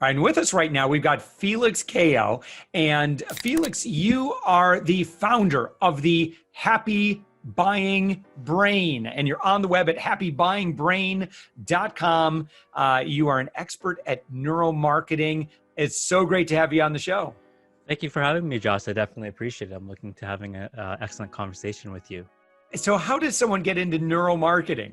All right, and with us right now, we've got Felix Cao. And Felix, you are the founder of the Happy Buying Brain, and you're on the web at happybuyingbrain.com. You are an expert at neuromarketing. It's so great to have you on the show. Thank you for having me, Josh. I definitely appreciate it. I'm looking to having an excellent conversation with you. So how does someone get into neuromarketing?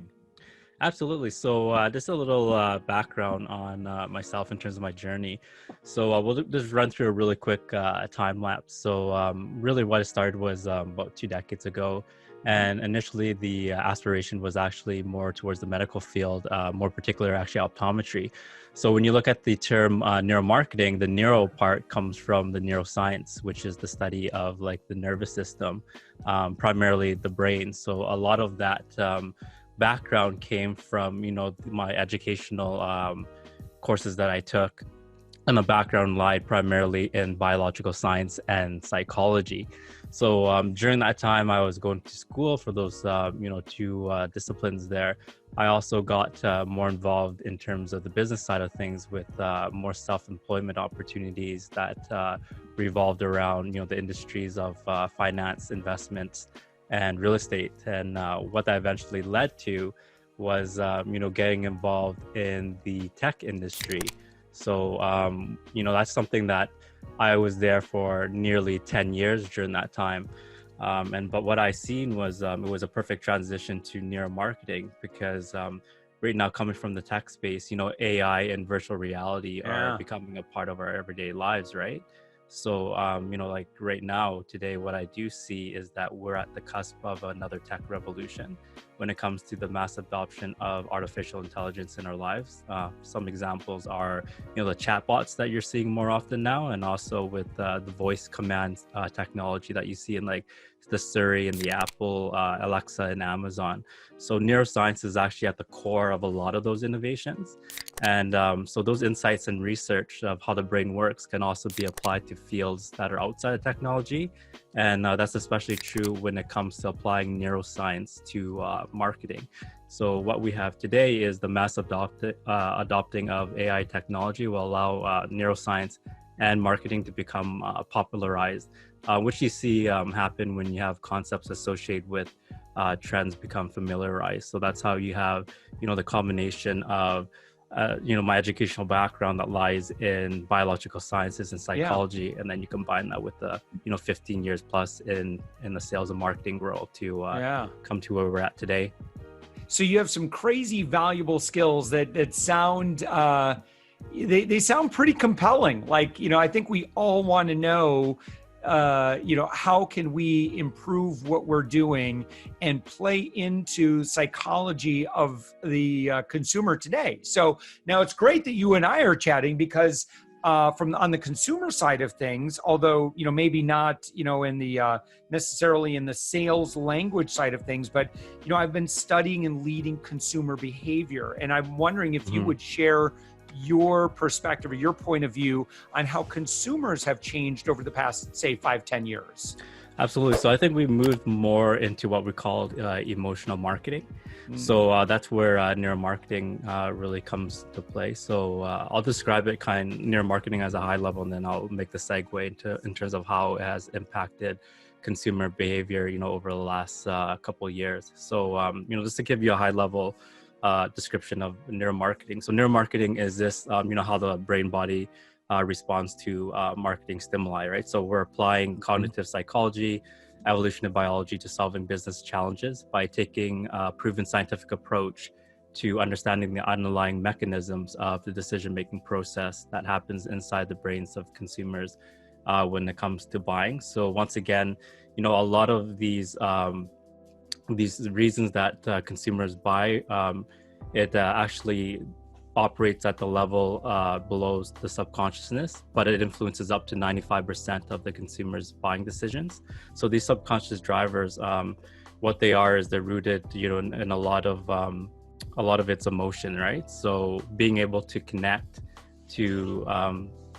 Absolutely. So just a little background on myself in terms of my journey. So we'll just run through a really quick time lapse. So really what it started was about 2 decades ago. And initially the aspiration was actually more towards the medical field, more particular actually optometry. So when you look at the term neuromarketing, the neuro part comes from the neuroscience, which is the study of like the nervous system, primarily the brain. So a lot of that background came from, my educational courses that I took, and the background lied primarily in biological science and psychology. So during that time, I was going to school for those, two disciplines there. I also got more involved in terms of the business side of things with more self-employment opportunities that revolved around, the industries of finance, investments, and real estate. And what that eventually led to was, getting involved in the tech industry. So, that's something that I was there for nearly 10 years during that time. But what I seen was, it was a perfect transition to neuromarketing because right now coming from the tech space, AI and virtual reality are becoming a part of our everyday lives, right? So, like right now, today, what I do see is that we're at the cusp of another tech revolution when it comes to the mass adoption of artificial intelligence in our lives. Some examples are, the chatbots that you're seeing more often now, and also with the voice command technology that you see in like the Siri and the Apple, Alexa and Amazon. So neuroscience is actually at the core of a lot of those innovations. And so those insights and research of how the brain works can also be applied to fields that are outside of technology. And that's especially true when it comes to applying neuroscience to marketing. So what we have today is the mass adopting of AI technology will allow neuroscience and marketing to become popularized, which you see happen when you have concepts associated with trends become familiarized. So that's how you have, the combination of my educational background that lies in biological sciences and psychology, and then you combine that with the 15 years plus in the sales and marketing world to come to where we're at today. So you have some crazy valuable skills that sound they sound pretty compelling. Like, I think we all want to know how can we improve what we're doing and play into psychology of the consumer today. So now it's great that you and I are chatting because on the consumer side of things, although, maybe not, in the necessarily in the sales language side of things, but, I've been studying and leading consumer behavior. And I'm wondering if you would share your perspective or your point of view on how consumers have changed over the past, say, 5-10 years. Absolutely. So I think we moved more into what we call emotional marketing. So that's where neuromarketing really comes to play. So I'll describe it neuromarketing as a high level, and then I'll make the segue in terms of how it has impacted consumer behavior, over the last couple of years. So, just to give you a high level description of neuromarketing. So neuromarketing is this, how the brain body responds to marketing stimuli, right? So we're applying cognitive psychology, evolutionary biology to solving business challenges by taking a proven scientific approach to understanding the underlying mechanisms of the decision-making process that happens inside the brains of consumers when it comes to buying. So once again, a lot of these reasons that consumers buy, it actually operates at the level below the subconsciousness, but it influences up to 95% of the consumer's buying decisions. So these subconscious drivers, what they are is they're rooted, in a lot of its emotion, right? So being able to connect to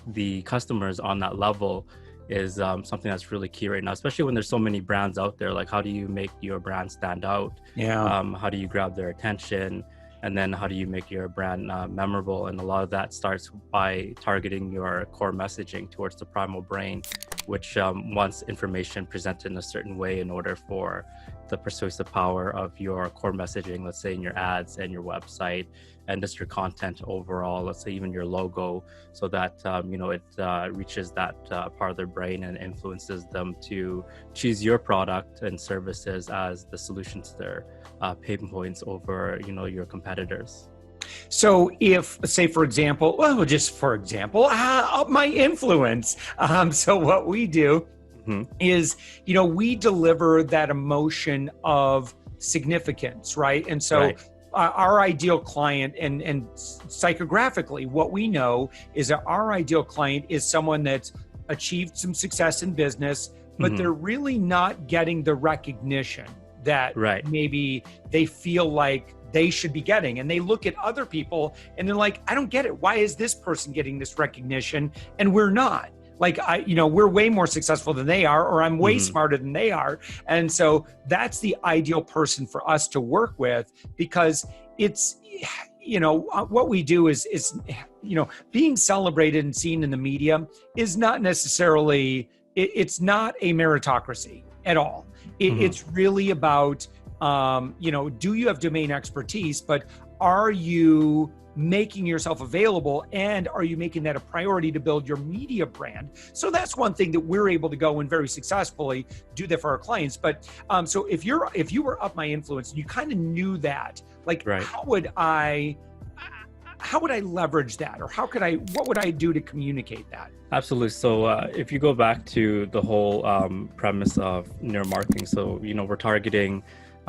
the customers on that level is something that's really key right now, especially when there's so many brands out there. Like, how do you make your brand stand out? How do you grab their attention? And then how do you make your brand memorable? And a lot of that starts by targeting your core messaging towards the primal brain, which wants information presented in a certain way in order for the persuasive power of your core messaging, let's say in your ads and your website and just your content overall, let's say even your logo, so that it reaches that part of their brain and influences them to choose your product and services as the solution to their pain points over your competitors. So if, say, for example, my influence. So what we do is, we deliver that emotion of significance, right? And so our ideal client, and psychographically, what we know is that our ideal client is someone that's achieved some success in business, but they're really not getting the recognition that maybe they feel like they should be getting. And they look at other people and they're like, I don't get it. Why is this person getting this recognition and we're not? Like, we're way more successful than they are, or I'm way smarter than they are. And so that's the ideal person for us to work with, because it's, what we do is being celebrated and seen in the media is not necessarily, it's not a meritocracy at all. It's really about, do you have domain expertise, but are you making yourself available, and are you making that a priority to build your media brand? So that's one thing that we're able to go and very successfully do that for our clients. But so if you were up my influence and you kind of knew that, like, how would I leverage that, or what would I do to communicate that? Absolutely. So if you go back to the whole premise of neuromarketing, so we're targeting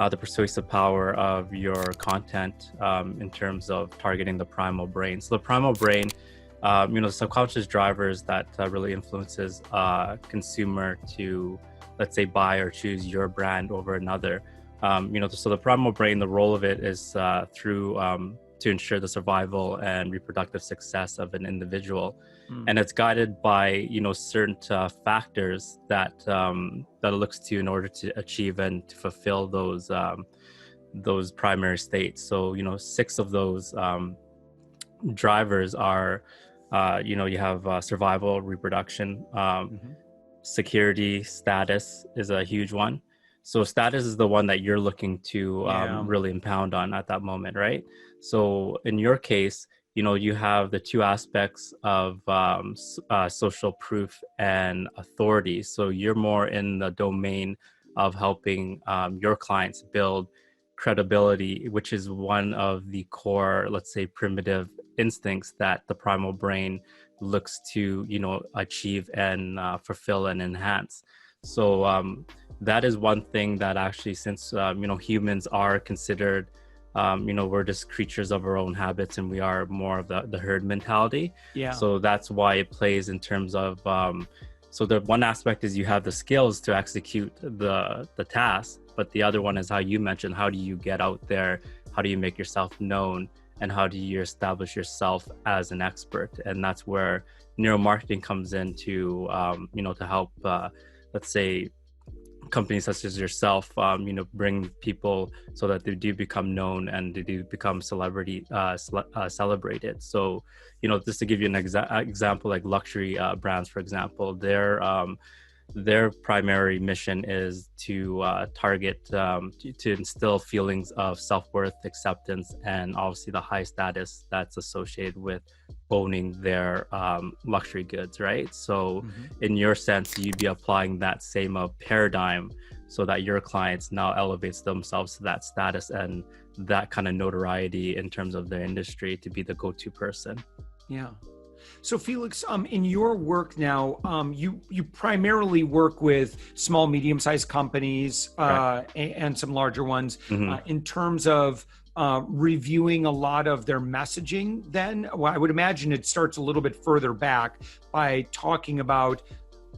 the persuasive power of your content in terms of targeting the primal brain. So the primal brain, the subconscious drivers that really influences consumer to, let's say, buy or choose your brand over another. So the primal brain, the role of it is to ensure the survival and reproductive success of an individual. And it's guided by, certain factors that it looks to in order to achieve and to fulfill those primary states. So, 6 of those drivers are, you have survival, reproduction, security, status is a huge one. So status is the one that you're looking to really impound on at that moment, right? So in your case, you have the 2 aspects of social proof and authority. So you're more in the domain of helping your clients build credibility, which is one of the core, let's say, primitive instincts that the primal brain looks to, achieve and fulfill and enhance. So that is one thing that actually, since, humans are considered, we're just creatures of our own habits, and we are more of the herd mentality. Yeah. So that's why it plays in terms of, so the one aspect is you have the skills to execute the task, but the other one is how you mentioned, how do you get out there? How do you make yourself known? And how do you establish yourself as an expert? And that's where neuromarketing comes in to help, let's say, companies such as yourself, bring people so that they do become known and they do become celebrated. So, just to give you an example, like luxury brands, for example, their primary mission is to target, to instill feelings of self-worth, acceptance, and obviously the high status that's associated with owning their luxury goods, right? So in your sense, you'd be applying that same paradigm so that your clients now elevates themselves to that status and that kind of notoriety in terms of their industry to be the go-to person. Yeah. So Felix, in your work now, you primarily work with small, medium-sized companies and some larger ones in terms of reviewing a lot of their messaging. Then, well, I would imagine it starts a little bit further back by talking about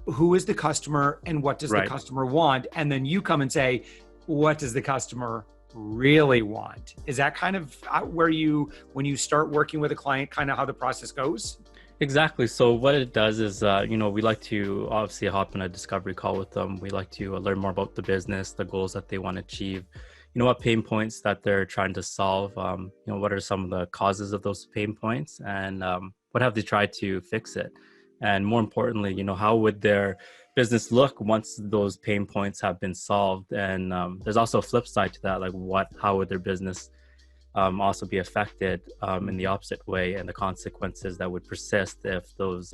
who is the customer and what does the customer want, and then you come and say, what does the customer really want? Is that kind of where when you start working with a client, kind of how the process goes? Exactly. So what it does is, we like to obviously hop in a discovery call with them. We like to learn more about the business, the goals that they want to achieve, what pain points that they're trying to solve, what are some of the causes of those pain points, and what have they tried to fix it? And more importantly, how would their business look once those pain points have been solved? And there's also a flip side to that, like how would their business also be affected in the opposite way, and the consequences that would persist if those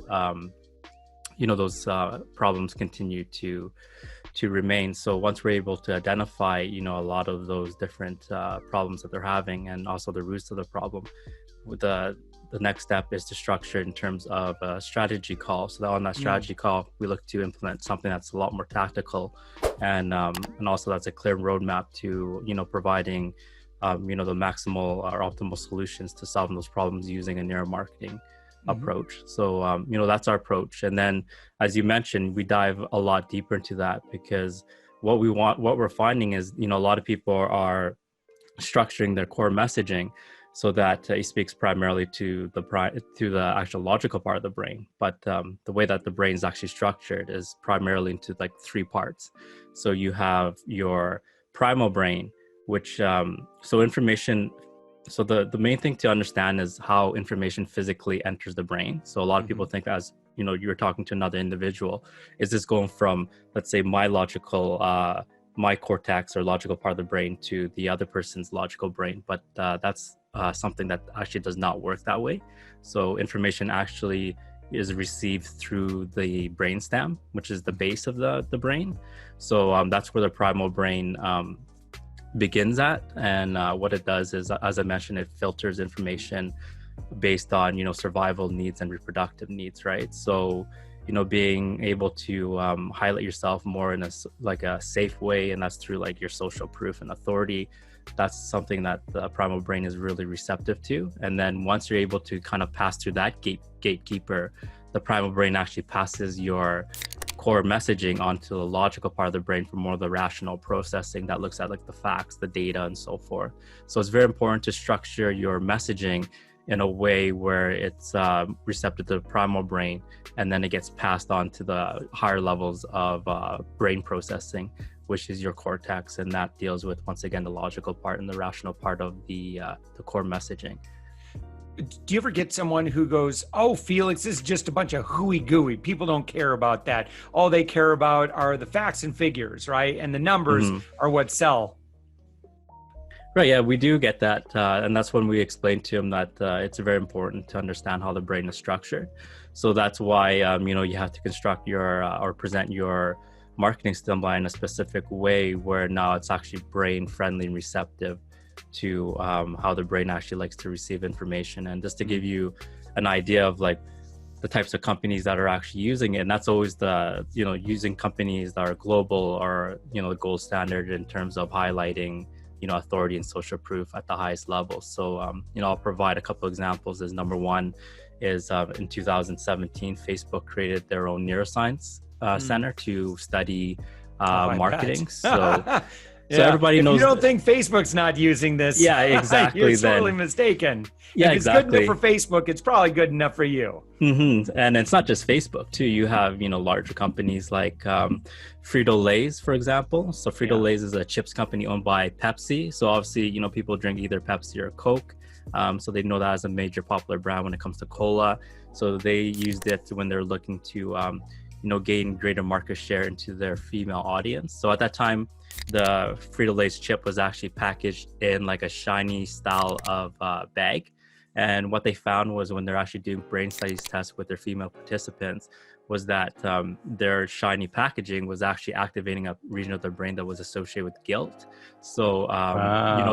problems continue to remain. So once we're able to identify a lot of those different problems that they're having, and also the roots of the problem, with the next step is to structure in terms of a strategy call. So that on that strategy call, we look to implement something that's a lot more tactical, and also that's a clear roadmap to providing the maximal or optimal solutions to solving those problems using a neuromarketing approach. So that's our approach. And then, as you mentioned, we dive a lot deeper into that, because what we're finding is a lot of people are structuring their core messaging so that it speaks primarily to the actual logical part of the brain. But the way that the brain is actually structured is primarily into like three parts. So you have your primal brain, which so the main thing to understand is how information physically enters the brain. So a lot of people think, as you're talking to another individual, is this going from, let's say, my cortex or logical part of the brain to the other person's logical brain? But that's something that actually does not work that way. So information actually is received through the brainstem, which is the base of the brain. So that's where the primal brain begins at. And what it does is, as I mentioned, it filters information based on survival needs and reproductive needs, right? So being able to highlight yourself more in a safe way, and that's through like your social proof and authority. That's something that the primal brain is really receptive to. And then once you're able to kind of pass through that gatekeeper, the primal brain actually passes your core messaging onto the logical part of the brain for more of the rational processing that looks at like the facts, the data, and so forth. So it's very important to structure your messaging in a way where it's receptive to the primal brain, and then it gets passed on to the higher levels of brain processing, which is your cortex, and that deals with, once again, the logical part and the rational part of the core messaging. Do you ever get someone who goes, "Oh, Felix, this is just a bunch of hooey gooey. People don't care about that. All they care about are the facts and figures, right? And the numbers are what sell." Right. Yeah, we do get that. And that's when we explain to them that it's very important to understand how the brain is structured. So that's why, you have to construct or present your marketing stimuli in a specific way where now it's actually brain friendly and receptive to how the brain actually likes to receive information. And just to give you an idea of like the types of companies that are actually using it, and that's always using companies that are global or the gold standard in terms of highlighting authority and social proof at the highest level. So I'll provide a couple examples. As number one is in 2017, Facebook created their own neuroscience center to study marketing. So everybody knows. If you don't think Facebook's not using this, yeah, exactly. You're totally mistaken. Yeah, if it's good enough for Facebook, it's probably good enough for you. And it's not just Facebook too. You have larger companies like Frito-Lay's, for example. So Frito-Lay's is a chips company owned by Pepsi. So obviously people drink either Pepsi or Coke. So they know that as a major popular brand when it comes to cola. So they used it when they're looking to gain greater market share into their female audience. So at that time, the Frito-Lay's chip was actually packaged in like a shiny style of bag. And what they found was, when they're actually doing brain studies tests with their female participants, was that their shiny packaging was actually activating a region of their brain that was associated with guilt. So,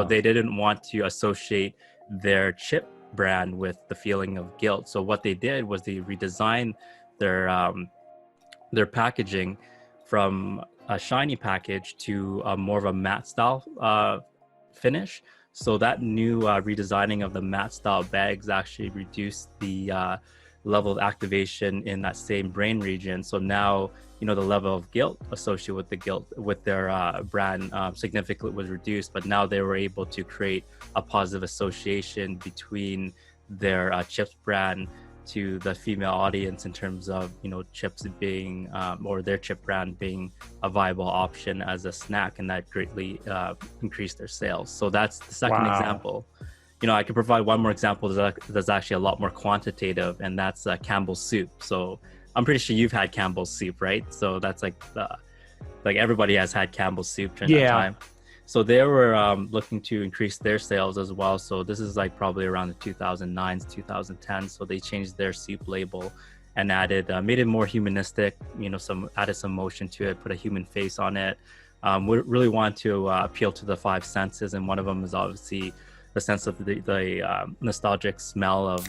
they didn't want to associate their chip brand with the feeling of guilt. So what they did was they redesigned their packaging from a shiny package to more of a matte style finish. So that new redesigning of the matte style bags actually reduced the level of activation in that same brain region. So now, the level of guilt associated with their brand significantly was reduced, but now they were able to create a positive association between their chips brand to the female audience in terms of, chips being, or their chip brand being a viable option as a snack, and that greatly increased their sales. So that's the second example. I could provide one more example that's actually a lot more quantitative, and that's Campbell's soup. So I'm pretty sure you've had Campbell's soup, right? So that's like everybody has had Campbell's soup during that time. So they were looking to increase their sales as well. So this is like probably around the 2009s, 2010s. So they changed their soup label and made it more humanistic, added some motion to it, put a human face on it. We really want to appeal to the five senses. And one of them is obviously the sense of the nostalgic smell of,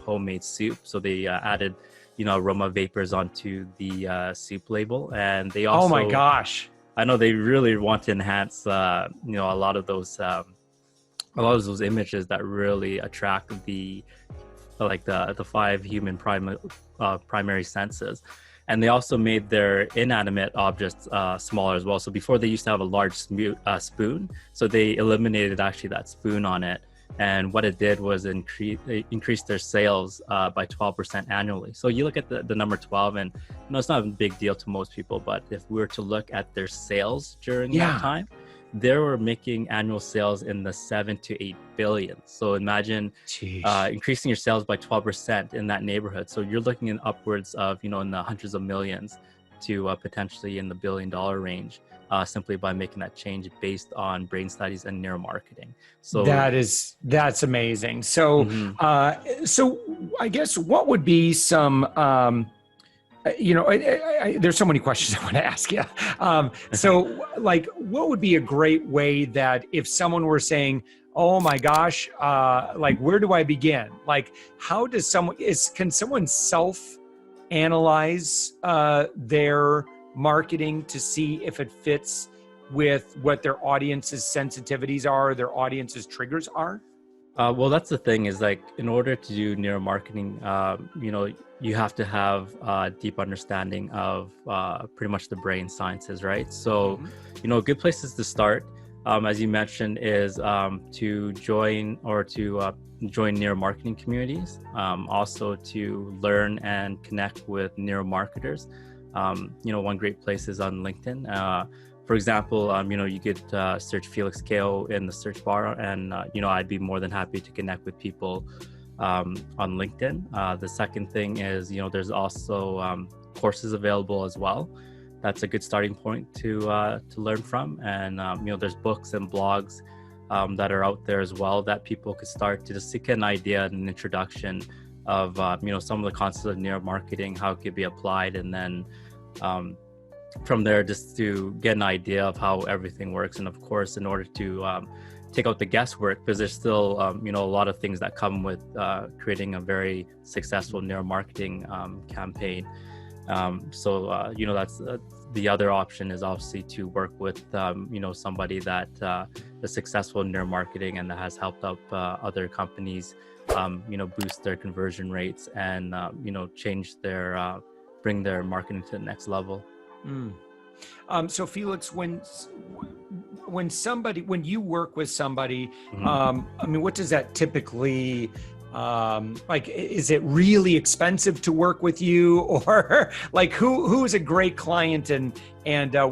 homemade soup. So they added, aroma vapors onto the soup label. And they also— oh my gosh. I know they really want to enhance, a lot of those images that really attract the five human primary senses. And they also made their inanimate objects smaller as well. So before, they used to have a large spoon. So they eliminated actually that spoon on it. And what it did was increase their sales by 12% annually. So you look at the number 12, and it's not a big deal to most people, but if we were to look at their sales during that time, they were making annual sales in the 7 to 8 billion. So imagine increasing your sales by 12% in that neighborhood. So you're looking in upwards of, in the hundreds of millions to potentially in the $1 billion range. Simply by making that change based on brain studies and neuromarketing. So that's amazing. So, so I guess what would be some, there's so many questions I want to ask you. So like, what would be a great way that if someone were saying, oh my gosh, like, where do I begin? Like, how does can someone self-analyze their marketing to see if it fits with what their audience's sensitivities are, their audience's triggers are? Well, that's the thing, is like, in order to do neuromarketing, you have to have a deep understanding of pretty much the brain sciences, right? So, good places to start, as you mentioned, is to join neuromarketing communities, also to learn and connect with neuromarketers. One great place is on LinkedIn. For example, you could search Felix Cao in the search bar, and I'd be more than happy to connect with people on LinkedIn. The second thing is, there's also courses available as well. That's a good starting point to learn from. And there's books and blogs that are out there as well that people could start to just get an idea and an introduction of some of the concepts of neuromarketing, how it could be applied, and then from there, just to get an idea of how everything works. And of course, in order to take out the guesswork, because there's still a lot of things that come with creating a very successful neuromarketing campaign. So that's the other option, is obviously to work with somebody that is successful in neuromarketing and that has helped up other companies boost their conversion rates and change their bring their marketing to the next level. So Felix, when you work with somebody, what does that typically like? Is it really expensive to work with you, or like who is a great client, and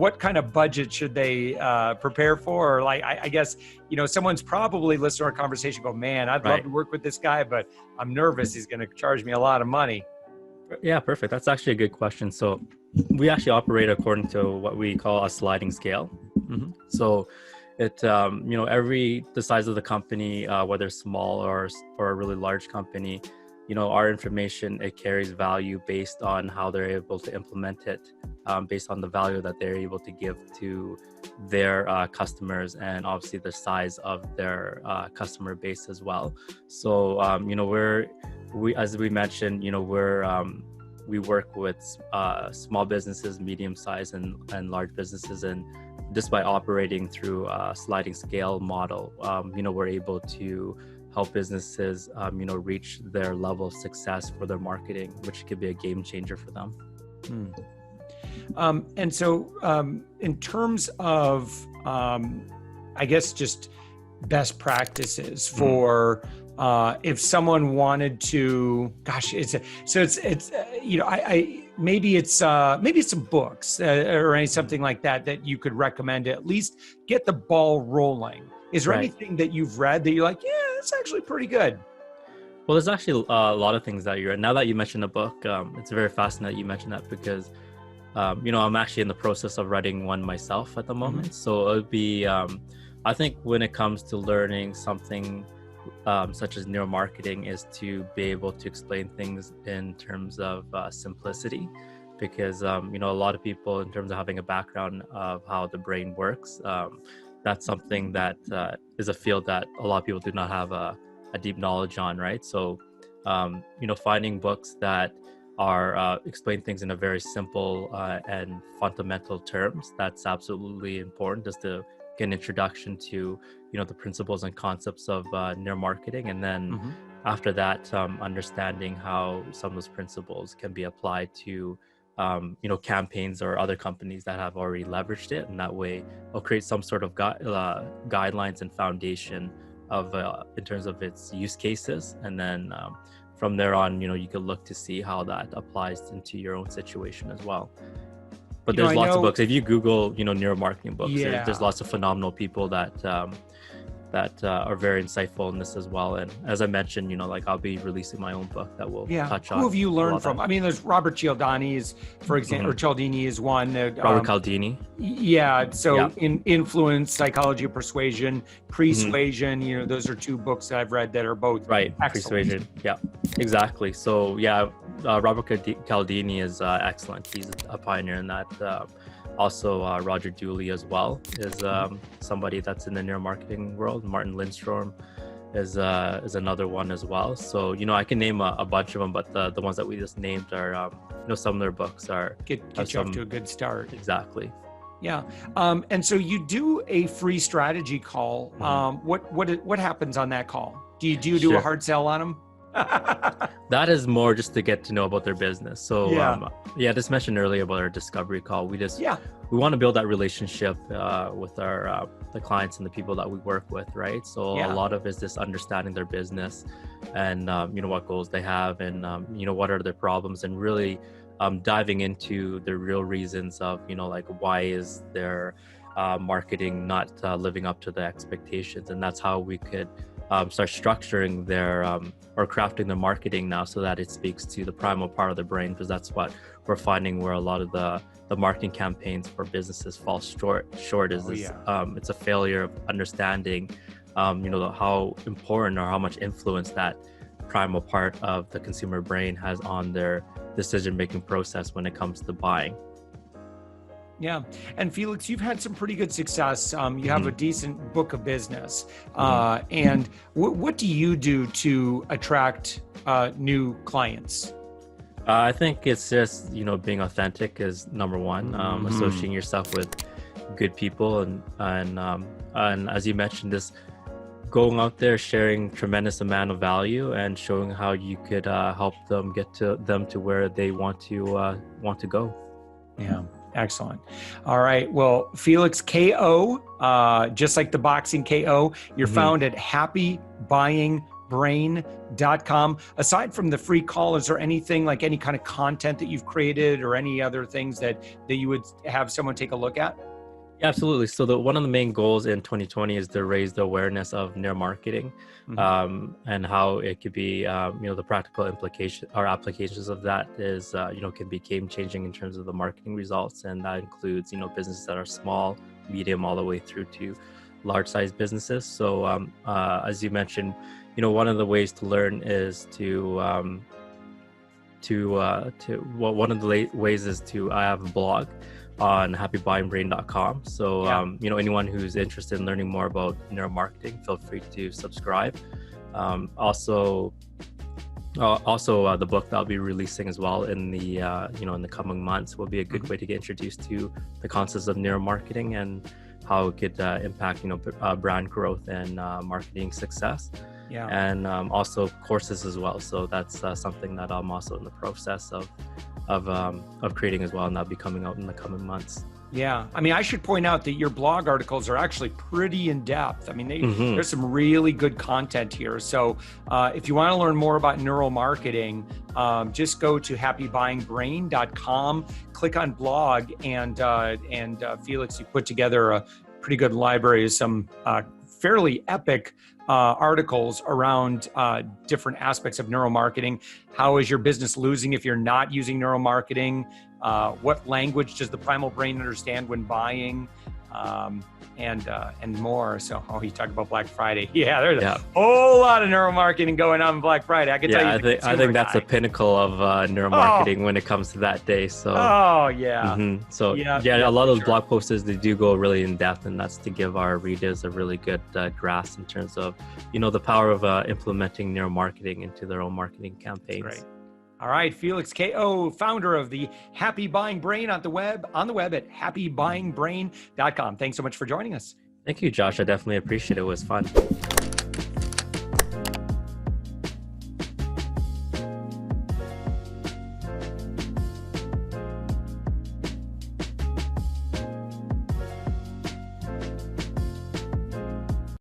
what kind of budget should they prepare for? Or like, I guess someone's probably listening to our conversation, go, man, I'd love to work with this guy, but I'm nervous he's going to charge me a lot of money. Yeah, perfect. That's actually a good question. So we actually operate according to what we call a sliding scale. So it, the size of the company, whether small or a really large company, our information, it carries value based on how they're able to implement it, based on the value that they're able to give to their customers, and obviously the size of their customer base as well. So, as we mentioned, we work with small businesses, medium-sized and large businesses, and just by operating through a sliding scale model, we're able to help businesses, reach their level of success for their marketing, which could be a game changer for them. And so, in terms of, I guess, just best practices for if someone wanted to, gosh, maybe it's some books or something like that you could recommend to at least get the ball rolling. Is there anything that you've read that you're like, yeah, it's actually pretty good? Well, there's actually a lot of things that you're, now that you mentioned a book, it's very fascinating that you mentioned that because, I'm actually in the process of writing one myself at the moment. Mm-hmm. So it would be, I think when it comes to learning something such as neuromarketing is to be able to explain things in terms of simplicity, because, a lot of people in terms of having a background of how the brain works, that's something that is a field that a lot of people do not have a deep knowledge on, right? So, finding books that are explain things in a very simple and fundamental terms, that's absolutely important, just to get an introduction to, the principles and concepts of neuromarketing. And then after that, understanding how some of those principles can be applied to, campaigns or other companies that have already leveraged it. And that way it'll create some sort of guidelines and foundation of in terms of its use cases. And then from there on, you could look to see how that applies into your own situation as well. But there's lots of books. If you Google, neuromarketing books, there's lots of phenomenal people that are very insightful in this as well. And as I mentioned, I'll be releasing my own book that will touch on. Who have you learned from? I mean, there's Robert Cialdini is, for example, or Cialdini is one. Robert Cialdini. Yeah. So in Influence, Psychology of Persuasion, Persuasion, those are two books that I've read that are both excellent. Persuasion. Yeah, exactly. So Robert Cialdini is excellent. He's a pioneer in that. Also, Roger Dooley as well is somebody that's in the neuromarketing world. Martin Lindstrom is another one as well. So, I can name a bunch of them, but the ones that we just named are, some of their books are... Get you off to a good start. Exactly. Yeah. And so you do a free strategy call. What happens on that call? Do you do a hard sell on them? That is more just to get to know about their business. So just mentioned earlier about our discovery call. We want to build that relationship with our the clients and the people that we work with, right? So a lot of it is just understanding their business and what goals they have and what are their problems, and really diving into the real reasons of why is their marketing not living up to the expectations. And that's how we could start structuring their or crafting the marketing now so that it speaks to the primal part of the brain, because that's what we're finding where a lot of the marketing campaigns for businesses fall short is it's a failure of understanding how important or how much influence that primal part of the consumer brain has on their decision-making process when it comes to buying. Yeah. And Felix, you've had some pretty good success. You have a decent book of business. And what do you do to attract new clients? I think it's just, being authentic is number one, associating yourself with good people. And as you mentioned, this going out there, sharing tremendous amount of value and showing how you could help them get to where they want to go. Yeah. Excellent. All right. Well, Felix Cao, just like the boxing KO, you're found at happybuyingbrain.com. Aside from the free call, is there anything like any kind of content that you've created or any other things that you would have someone take a look at? Yeah, absolutely. So one of the main goals in 2020 is to raise the awareness of neuromarketing and how it could be, the practical implication or applications of that is, can be game changing in terms of the marketing results. And that includes, businesses that are small, medium, all the way through to large size businesses. So as you mentioned, one of the ways to learn is one of the ways is I have a blog on happybuyingbrain.com. So, anyone who's interested in learning more about neuromarketing, feel free to subscribe. Also, the book that I'll be releasing as well in the in the coming months will be a good way to get introduced to the concepts of neuromarketing and how it could impact brand growth and marketing success. Yeah. And also courses as well. So that's something that I'm also in the process of creating as well, and that'll be coming out in the coming months. Yeah. I mean, I should point out that your blog articles are actually pretty in depth. I mean, there's some really good content here. So if you want to learn more about neuromarketing, just go to happybuyingbrain.com, click on blog, and Felix, you put together a pretty good library of some fairly epic articles around different aspects of neuromarketing. How is your business losing if you're not using neuromarketing? What language does the Primal Brain understand when buying? And more. So, you talk about Black Friday. Yeah, there's a whole lot of neuromarketing going on Black Friday. I can tell you. I think that's the pinnacle of neuromarketing when it comes to that day. So. Oh yeah. So a lot of those blog posters, they do go really in depth, and that's to give our readers a really good grasp in terms of, the power of implementing neuromarketing into their own marketing campaigns. Great. All right, Felix Cao, founder of the Happy Buying Brain on the web at happybuyingbrain.com. Thanks so much for joining us. Thank you, Josh. I definitely appreciate it. It was fun.